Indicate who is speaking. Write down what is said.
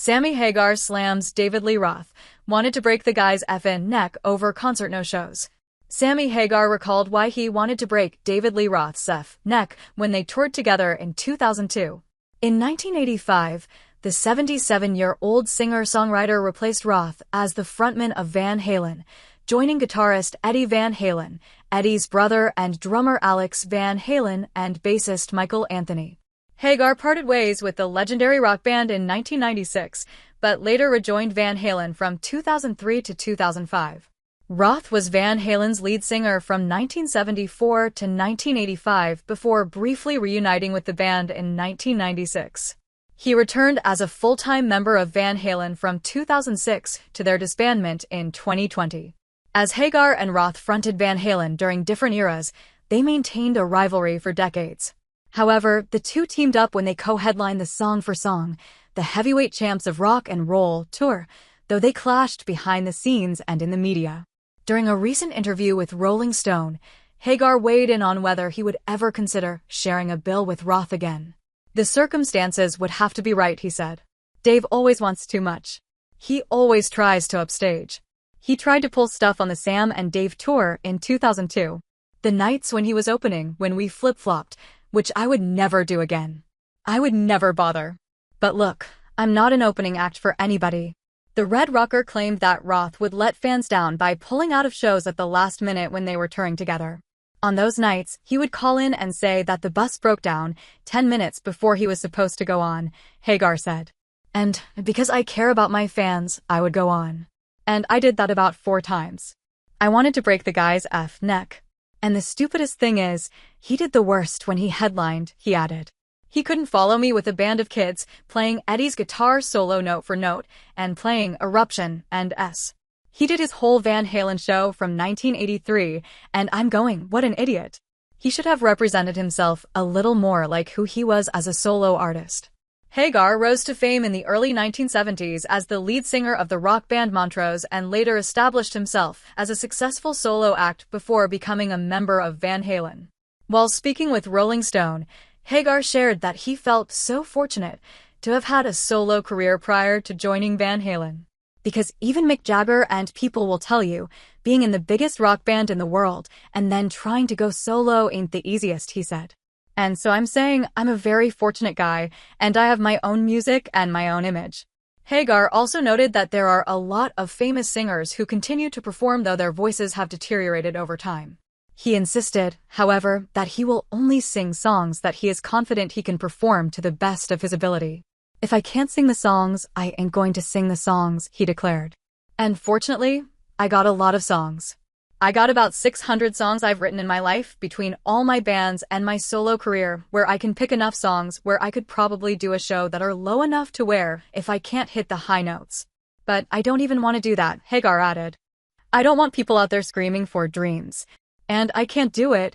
Speaker 1: Sammy Hagar slams David Lee Roth, wanted to break the guy's effin' neck over concert no-shows. Sammy Hagar recalled why he wanted to break David Lee Roth's neck when they toured together in 2002. In 1985, the 77-year-old singer-songwriter replaced Roth as the frontman of Van Halen, joining guitarist Eddie Van Halen, Eddie's brother and drummer Alex Van Halen, and bassist Michael Anthony. Hagar parted ways with the legendary rock band in 1996, but later rejoined Van Halen from 2003 to 2005. Roth was Van Halen's lead singer from 1974 to 1985 before briefly reuniting with the band in 1996. He returned as a full-time member of Van Halen from 2006 to their disbandment in 2020. As Hagar and Roth fronted Van Halen during different eras, they maintained a rivalry for decades. However, the two teamed up when they co-headlined the Song for Song, the heavyweight champs of rock and roll tour, though they clashed behind the scenes and in the media. During a recent interview with Rolling Stone, Hagar weighed in on whether he would ever consider sharing a bill with Roth again. The circumstances would have to be right, he said. Dave always wants too much. He always tries to upstage. He tried to pull stuff on the Sam and Dave tour in 2002. The nights when he was opening, when we flip-flopped, which I would never do again. I would never bother. But look, I'm not an opening act for anybody. The Red Rocker claimed that Roth would let fans down by pulling out of shows at the last minute when they were touring together. On those nights, he would call in and say that the bus broke down 10 minutes before he was supposed to go on, Hagar said. And because I care about my fans, I would go on. And I did that about 4 times. I wanted to break the guy's neck. And the stupidest thing is, he did the worst when he headlined, he added. He couldn't follow me with a band of kids, playing Eddie's guitar solo note for note, and playing Eruption and S. He did his whole Van Halen show from 1983, and I'm going, what an idiot. He should have represented himself a little more like who he was as a solo artist. Hagar rose to fame in the early 1970s as the lead singer of the rock band Montrose and later established himself as a successful solo act before becoming a member of Van Halen. While speaking with Rolling Stone, Hagar shared that he felt so fortunate to have had a solo career prior to joining Van Halen. Because even Mick Jagger and people will tell you, being in the biggest rock band in the world and then trying to go solo ain't the easiest, he said. And so I'm saying I'm a very fortunate guy, and I have my own music and my own image. Hagar also noted that there are a lot of famous singers who continue to perform though their voices have deteriorated over time. He insisted, however, that he will only sing songs that he is confident he can perform to the best of his ability. If I can't sing the songs, I ain't going to sing the songs, he declared. And fortunately, I got a lot of songs. I got about 600 songs I've written in my life between all my bands and my solo career where I can pick enough songs where I could probably do a show that are low enough to wear if I can't hit the high notes. But I don't even want to do that, Hagar added. I don't want people out there screaming for dreams. And I can't do it,